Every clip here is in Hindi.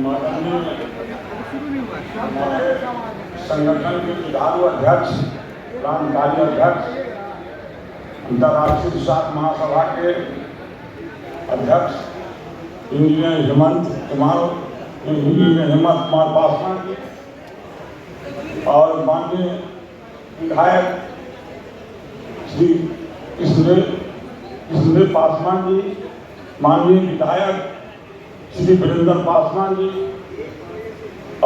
माननीय संगठन के जुझारू अध्यक्ष, क्रांतिकारी अध्यक्ष, अंतर्राष्ट्रीय किसान महासभा के अध्यक्ष इंजीनियर हेमंत कुमार पासवान जी और माननीय विधायक श्री कृष्णदेव पासवान जी, माननीय विधायक श्री वीरेंद्र पासवान जी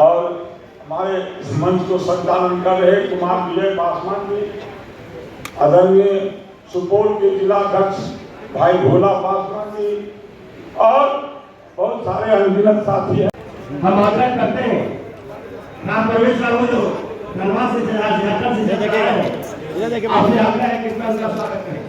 और हमारे इस मंच को संचालन कर रहे कुमार विजय पासवान जी, आदरणीय सुपौल के जिलाध्यक्ष भाई भोला पासवान जी और बहुत सारे अनगिनत साथी हैं। हम आग्रह करते हैं राम प्रवेश रावत धनबाद से आपसे आग्रह है कि इसका स्वागत करें।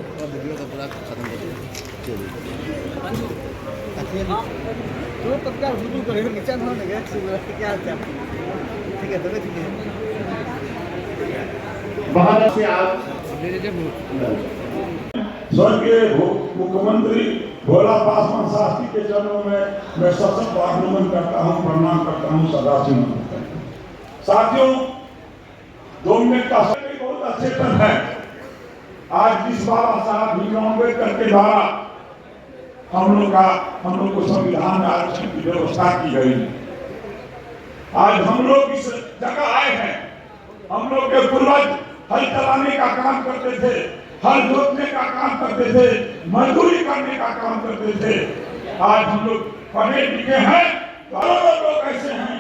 बाहर से आप स्वर्गीय मुख्यमंत्री भोला पासवान शास्त्री के चरणों में मैं सबसे नमन करता हूँ, प्रणाम करता हूँ, सदाशिव नमन। साथियों, 2 मिनट का समय बहुत अच्छे पर है। आज जिस बाबा साहब भीमराव अम्बेडकर के द्वारा हम लोग को संविधान में आरक्षण की व्यवस्था की गई, आज हम लोग इस जगह आए हैं। हम लोग के पूर्वज हल चलाने का काम करते थे, हल जोतने का काम करते थे, मजदूरी करने का काम करते थे। आज हम लोग पढ़े लिखे हैं, करोड़ों लोग ऐसे हैं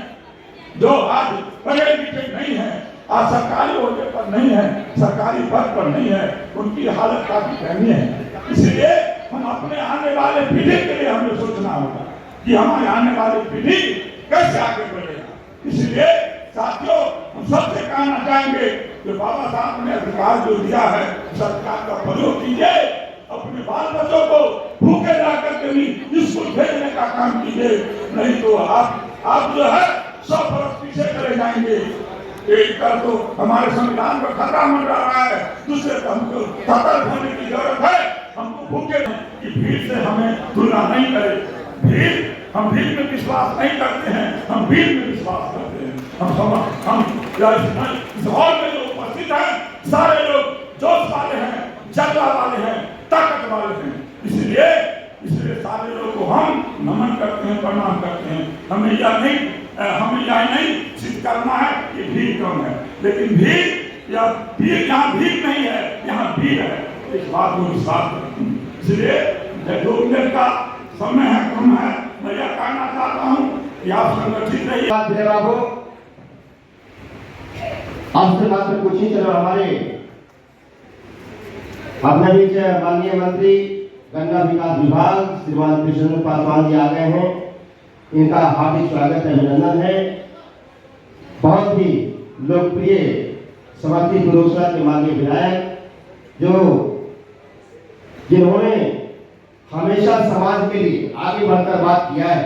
जो आज पढ़े लिखे नहीं हैं, आज सरकारी होने पर नहीं है, सरकारी पद पर नहीं है, उनकी हालत काफी दयनीय है। इसलिए हम अपने आने वाले पीढ़ी के लिए हमें सोचना होगा कि हमारे आने वाली पीढ़ी कैसे आगे बढ़ेगा। इसलिए साथियों, हम सबसे कहना चाहेंगे कि बाबा साहब ने अधिकार जो दिया है, सरकार का प्रयोग कीजिए, अपने बाल बच्चों को भूखे जाकर के भी स्कूल भेजने का काम कीजिए, नहीं तो आप जो है 100 बरस पीछे चले जाएंगे। एक कर तो हमारे संविधान पर खतरा मंडरा रहा है, दूसरे को हमको सतर्क होने की जरूरत है। हमको भूखे की भीड़ से हमें तुलना नहीं करे। हम भीड़ में विश्वास नहीं करते हैं, हम भीड़ में विश्वास करते हैं। हम इस हॉल में जो उपस्थित हैं, सारे लोग जोश वाले हैं, जज्बा वाले हैं, ताकत वाले हैं। इसलिए सारे लोग को हम नमन करते हैं, प्रणाम करते हैं। हमें यह नहीं सिद्ध करना है कि भीड़ कम है, लेकिन भीड़ यहाँ भीड़ नहीं है, यहाँ भीड़ है। इस बात को विश्वास करते हैं। इसलिए 2 मिनट का समय है, कम है, मैं यह कहना चाहता हूँ कि आप संगठित रहिए। आपसे मात्र कुछ ही चलो हमारे अपने बीच माननीय मंत्री गन्ना विकास विभाग श्रीमान कृष्णदेव पासवान जी आ गए हैं। इनका हार्दिक स्वागत अभिनंदन है। बहुत ही लोकप्रिय समर्थित बेगूसराय के माननीय विधायक जिन्होंने हमेशा समाज के लिए आगे बढ़कर बात किया है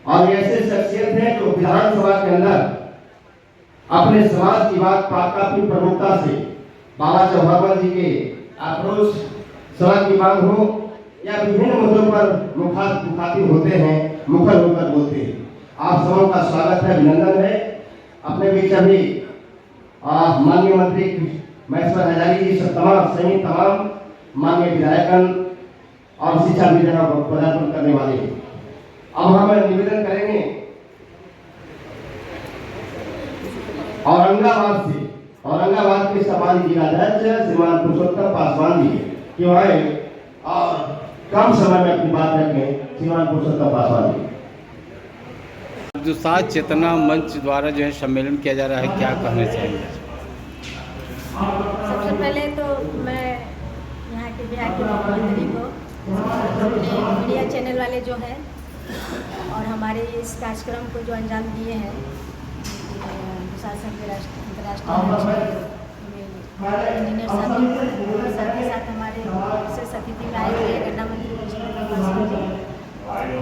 और ऐसे शख्सियत हैं जो विधानसभा के अंदर अपने समाज की बात काफी प्रमुखता से बाबा चौहान जी के आक्रोश सड़क की मांग हो या विभिन्न मुद्दों पर मुखातिब होते हैं, मुखर होकर बोलते हैं। आप सबों का स्वागत है, अभिनंदन है। अपने बीच अभी माननीय मंत्री महेश्वर हजारी जी तमाम माननीय विधायकगण और शिक्षा विभाग को पदार्पण करने वाले हैं। अब हम निवेदन करेंगे औरंगाबाद के सम्मानित जिलाध्यक्ष श्रीमान पुरुषोत्तम पासवान जी की आए और कम समय में अपनी बात रखें। श्रीमान पुरुषोत्तम पासवान जी। जो 7 चेतना मंच द्वारा जो है सम्मेलन किया जा रहा है, क्या कहना चाहेंगे? सबसे पहले तो मैं यहाँ के बिहार के मुख्यमंत्री को, मीडिया चैनल वाले जो हैं और हमारे इस कार्यक्रम को जो अंजाम दिए हैं, शासन के अंतर्राष्ट्रीय इंजीनियर साथ ही साथ हमारे विशेष अतिथि में आए हुए गन्ना मंत्री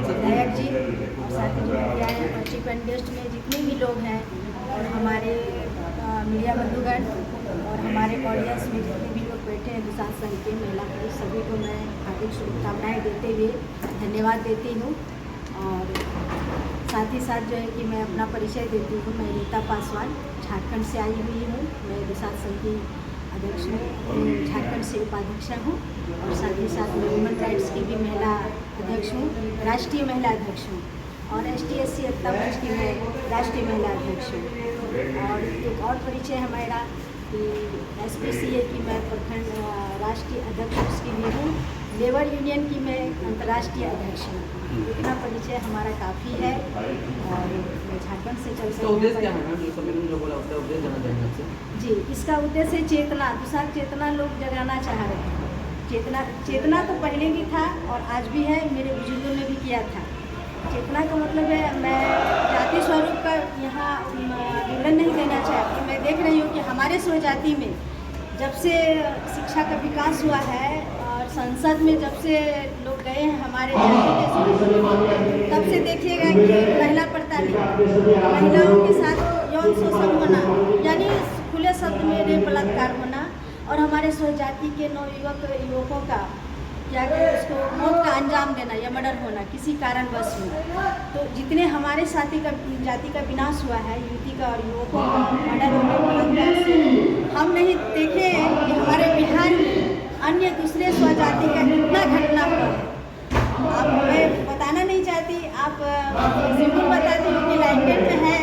विधायक जी और साथ ही जो मीडिया है और चीफ एंड गेस्ट में जितने भी लोग हैं और हमारे मीडिया बंधुगण और हमारे ऑडियंस में जितने भी लोग बैठे हैं, किसान संघ के महिला पुरुष सभी को मैं हार्दिक शुभकामनाएं देते हुए धन्यवाद देती हूँ। और साथ ही साथ जो है कि मैं अपना परिचय देती हूँ। मैं रीता पासवान झारखंड से आई हुई हूँ। मैं दुसाध संघ की अध्यक्ष हूँ, झारखंड से उपाध्यक्ष हूँ और साथ ही साथ मैं वुमेन राइट्स की भी महिला अध्यक्ष हूँ, राष्ट्रीय महिला अध्यक्ष हूँ और ST/SC एकता मंच की मैं राष्ट्रीय महिला अध्यक्ष हूँ। और एक और परिचय है मेरा कि SPCA की मैं प्रखंड राष्ट्रीय अध्यक्ष उसकी भी हूँ, लेबर यूनियन की मैं अंतर्राष्ट्रीय अध्यक्ष हूँ। इतना परिचय हमारा काफ़ी है और मैं झारखंड से चल तो उद्देश्य क्या है मैम, ये सम्मेलन जो बोला उसका उद्देश्य जाना चाहेंगे आपसे? जी, इसका उद्देश्य चेतना, दुसाध चेतना लोग जगाना चाह रहे हैं। चेतना तो पहले भी था और आज भी है, मेरे बुजुर्गों ने भी किया था। चेतना का मतलब है मैं जाति स्वरूप का यहाँ विवरण नहीं देना चाहती। मैं देख रही हूँ कि हमारे स्व जाति में जब से शिक्षा का विकास हुआ है और संसद में जब से लोग गए हैं हमारे जाति के, तब से देखिएगा कि महिला प्रताड़ित, महिलाओं के साथ यौन शोषण होना, यानी खुले शब्द में रेप बलात्कार होना और हमारे स्वजाति के युवकों का क्या कि उसको मौत का अंजाम देना या मर्डर होना किसी कारणवश में। तो जितने हमारे जाति का विनाश हुआ है, युवती का और युवकों का मर्डर होने से हम नहीं देखे कि हमारे बिहार में अन्य दूसरे स्वजाति का कितना घटना हुआ है। आप मैं बताना नहीं चाहती, आप सिंपल बताती हूँ कि लाइनगेट में है,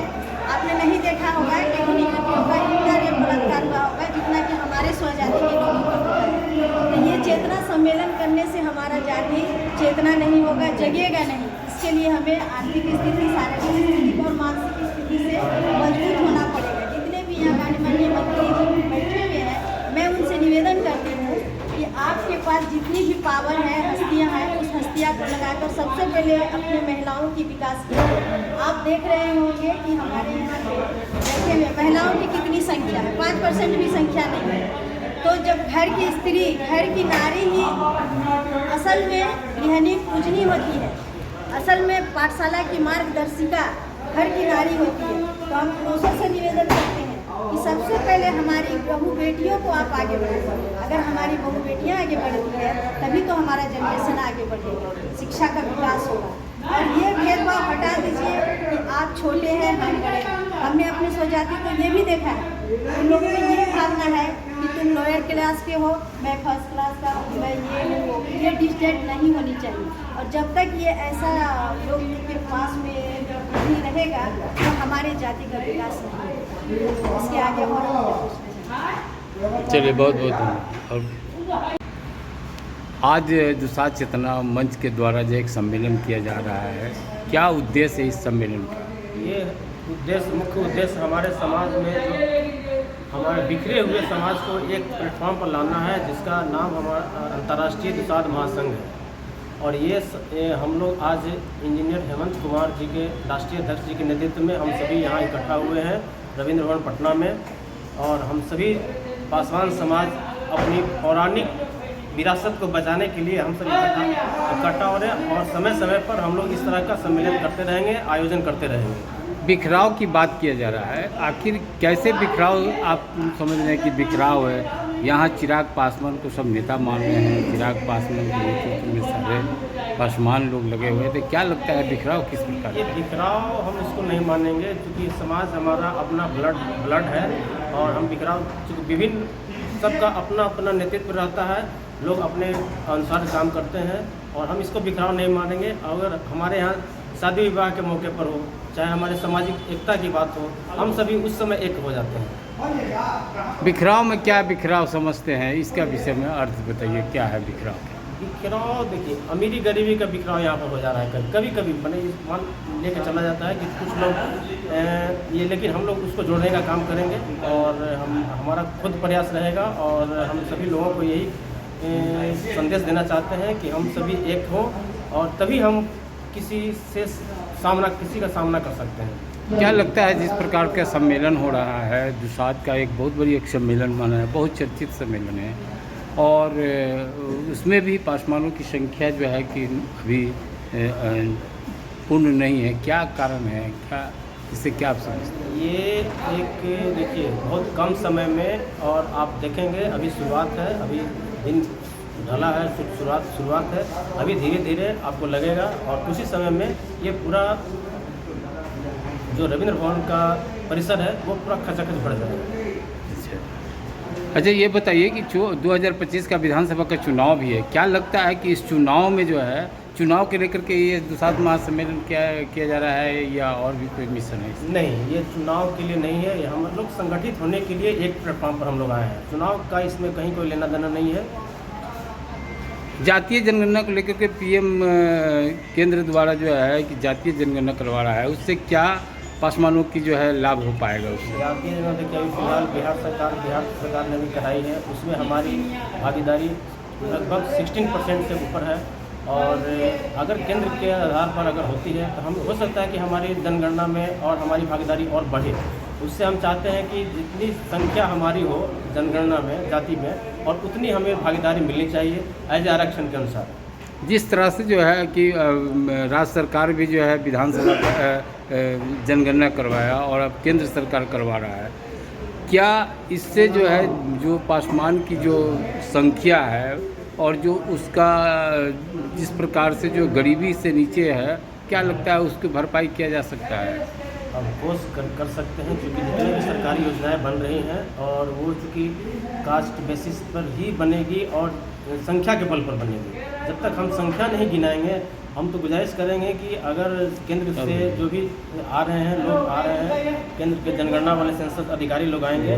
आपने नहीं देखा होगा कि उन्हीं युवतियों का इतना रेप बलात्कार हुआ होगा जितना कि हमारे स्वजाति के लोगों का होता है। तो ये चेतना सम्मेलन करने से हमारा जाति चेतना नहीं होगा, जगेगा नहीं। इसके लिए हमें आर्थिक स्थिति, शारीरिक स्थिति और मानसिक स्थिति से मजबूत होना पड़ेगा। जितने भी यहाँ माननीय मंत्री जी बैठे हुए हैं, मैं उनसे निवेदन करती हूँ कि आपके पास जितनी भी पावर है, हस्तियाँ हैं, उस हस्तियाँ को लगाकर सबसे पहले अपनी महिलाओं की विकास कीजिए। आप देख रहे होंगे कि हमारे यहाँ पे बैठे हुए महिलाओं की कितनी संख्या है, 5% भी संख्या नहीं है। तो जब घर की स्त्री, घर की नारी ही असल में गृहिणी पूजनी होती है, असल में पाठशाला की मार्गदर्शिका घर की नारी होती है, तो हम पुरुषों से निवेदन करते हैं कि सबसे पहले हमारी बहू बेटियों को आप आगे बढ़ाइए। अगर हमारी बहू बेटियां आगे बढ़ती है तभी तो हमारा जनरेशन आगे बढ़ेगा, शिक्षा का विकास होगा। और ये भेदभाव हटा दीजिए कि आप छोटे हैं, हम बड़े हैं। हमने अपनी स्वजाति को ये भी देखा है, उन लोगों में ये भावना है कि तुम लोअर क्लास के हो, मैं फर्स्ट क्लास का हूँ, मैं ये हूँ, ये डिस्टेंट नहीं होनी चाहिए। और जब तक ये ऐसा लोग के पास में नहीं रहेगा तो हमारे जाति का विकास नहीं होगा। इसके आगे और चलिए, बहुत बहुत धन्यवाद। और आज दुसाध चेतना मंच के द्वारा जो एक सम्मेलन किया जा रहा है, क्या उद्देश्य है इस सम्मेलन का? ये मुख्य उद्देश्य हमारे समाज में जो हमारे बिखरे हुए समाज को एक प्लेटफॉर्म पर लाना है, जिसका नाम हमारा अंतर्राष्ट्रीय दुसाध महासंघ है। और ये हम लोग आज इंजीनियर हेमंत कुमार जी के राष्ट्रीय अध्यक्ष जी के नेतृत्व में हम सभी यहाँ इकट्ठा हुए हैं रविंद्र भवन पटना में। और हम सभी पासवान समाज अपनी पौराणिक विरासत को बचाने के लिए हम सब इकट्ठा हो रहे हैं और समय समय पर हम लोग इस तरह का सम्मेलन करते रहेंगे, आयोजन करते रहेंगे। बिखराव की बात किया जा रहा है, आखिर कैसे बिखराव आप समझ रहे हैं कि बिखराव है? यहाँ चिराग पासवान को सब नेता मान रहे हैं, चिराग पासवान के नेतृत्व में सारे पासवान लोग लगे हुए थे। क्या लगता है बिखराव किस प्रकार? ये बिखराव हम इसको नहीं मानेंगे, क्योंकि समाज हमारा अपना ब्लड है और हम बिखराव चूँकि विभिन्न सबका अपना अपना नेतृत्व रहता है, लोग अपने अनुसार काम करते हैं और हम इसको बिखराव नहीं मानेंगे। अगर हमारे यहाँ शादी विवाह के मौके पर हो, चाहे हमारे सामाजिक एकता की बात हो, हम सभी उस समय एक हो जाते हैं। बिखराव में क्या बिखराव समझते हैं, इसका विषय में अर्थ बताइए, क्या है बिखराव? बिखराव देखिए, अमीरी गरीबी का बिखराव यहाँ पर हो जा रहा है। कभी कभी मैंने मान लेकर चला जाता है कि कुछ लोग ये, लेकिन हम लोग उसको जोड़ने का काम करेंगे और हमारा खुद प्रयास रहेगा। और हम सभी लोगों को यही संदेश देना चाहते हैं कि हम सभी एक हों और तभी हम किसी का सामना कर सकते हैं। क्या लगता है जिस प्रकार का सम्मेलन हो रहा है, दुसाध का एक बहुत बड़ी एक सम्मेलन माना है, बहुत चर्चित सम्मेलन है और उसमें भी पासवानों की संख्या जो है कि अभी पूर्ण नहीं है, क्या कारण है, क्या इससे क्या आप समझते हैं? ये एक देखिए बहुत कम समय में, और आप देखेंगे अभी शुरुआत है, अभी दिन ढला है, शुरुआत है, अभी धीरे धीरे आपको लगेगा और कुछ ही समय में ये पूरा जो रविंद्र भवन का परिसर है वो पूरा खचाखच भर जाएगा। अच्छा, ये बताइए कि जो 2025 का विधानसभा का चुनाव भी है, क्या लगता है कि इस चुनाव में जो है, चुनाव के लेकर के ये दुसाध महासम्मेलन क्या किया जा रहा है या और भी कोई मिशन है इसमें? नहीं, ये चुनाव के लिए नहीं है। हम लोग संगठित होने के लिए एक प्लेटफॉर्म पर हम लोग आए हैं। चुनाव का इसमें कहीं कोई लेना देना नहीं है। जातीय जनगणना को लेकर के पीएम केंद्र द्वारा जो है कि जातीय जनगणना करवा रहा है, उससे क्या पासवानों की जो है लाभ हो पाएगा उससे? जातीय जनगणना देखिए, अभी फिलहाल बिहार सरकार ने भी कराई है, उसमें हमारी भागीदारी लगभग 16% से ऊपर है। और अगर केंद्र के आधार पर अगर होती है तो हम हो सकता है कि हमारी जनगणना में और हमारी भागीदारी और बढ़े। उससे हम चाहते हैं कि जितनी संख्या हमारी हो जनगणना में, जाति में, और उतनी हमें भागीदारी मिलनी चाहिए एज आरक्षण के अनुसार। जिस तरह से जो है कि राज्य सरकार भी जो है विधानसभा जनगणना करवाया और अब केंद्र सरकार करवा रहा है, क्या इससे जो है जो पासवान की जो संख्या है और जो उसका जिस प्रकार से जो गरीबी से नीचे है, क्या लगता है उसकी भरपाई किया जा सकता है? हम कोशिश कर सकते हैं, क्योंकि जितनी भी सरकारी योजनाएं बन रही हैं और वो चूँकि कास्ट बेसिस पर ही बनेगी और संख्या के बल पर बनेगी। जब तक हम संख्या नहीं गिनाएंगे, हम तो गुजारिश करेंगे कि अगर केंद्र से जो भी आ रहे हैं लोग आ रहे हैं, केंद्र के जनगणना वाले सेंसस अधिकारी लोग आएंगे,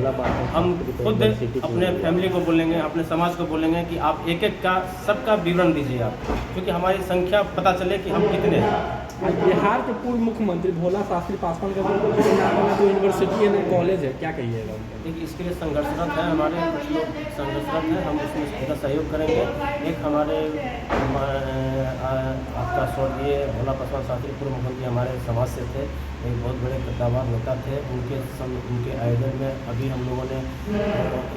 हम खुद अपने फैमिली को बोलेंगे, अपने समाज को बोलेंगे कि आप एक एक का सबका विवरण दीजिए आप, क्योंकि हमारी संख्या पता चले कि हम कितने हैं। बिहार के पूर्व मुख्यमंत्री भोला शास्त्री पासवान का जो यूनिवर्सिटी है, कॉलेज है, क्या कहिएगा? देखिए, इसके लिए संघर्षरत है, हमारे कुछ लोग संघर्षरत हैं, हम उसमें पूरा सहयोग करेंगे। एक हमारे आपका स्वर्गीय भोला पासवान शास्त्री पूर्व मुख्यमंत्री हमारे समाज से थे, एक बहुत बड़े कद्दावर नेता थे। उनके आयोजन में अभी हम लोगों ने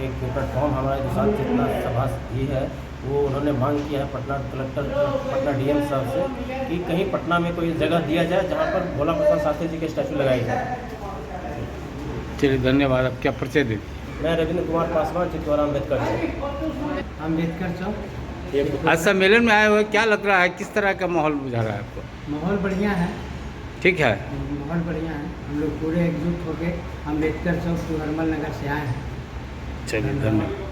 एक प्लेटफॉर्म हमारे जो साथ जितना सभा ही है, वो उन्होंने मांग किया है पटना कलेक्टर, पटना डीएम साहब से कि कहीं पटना में कोई जगह दिया जाए जहाँ पर भोला प्रसाद शास्त्री जी के स्टैचू लगाई जाए। चलिए, धन्यवाद। आप क्या परिचय दें? मैं रविंद्र कुमार पासवान, चित्तौरा अम्बेडकर चौक। आज सम्मेलन में आए हुए क्या लग रहा है, किस तरह का माहौल बुझा रहा है आपको? माहौल बढ़िया है, ठीक है, माहौल बढ़िया है। हम लोग पूरे एकजुट होकर अम्बेडकर चौक टू हरमल नगर से आए हैं। चलिए, धन्यवाद।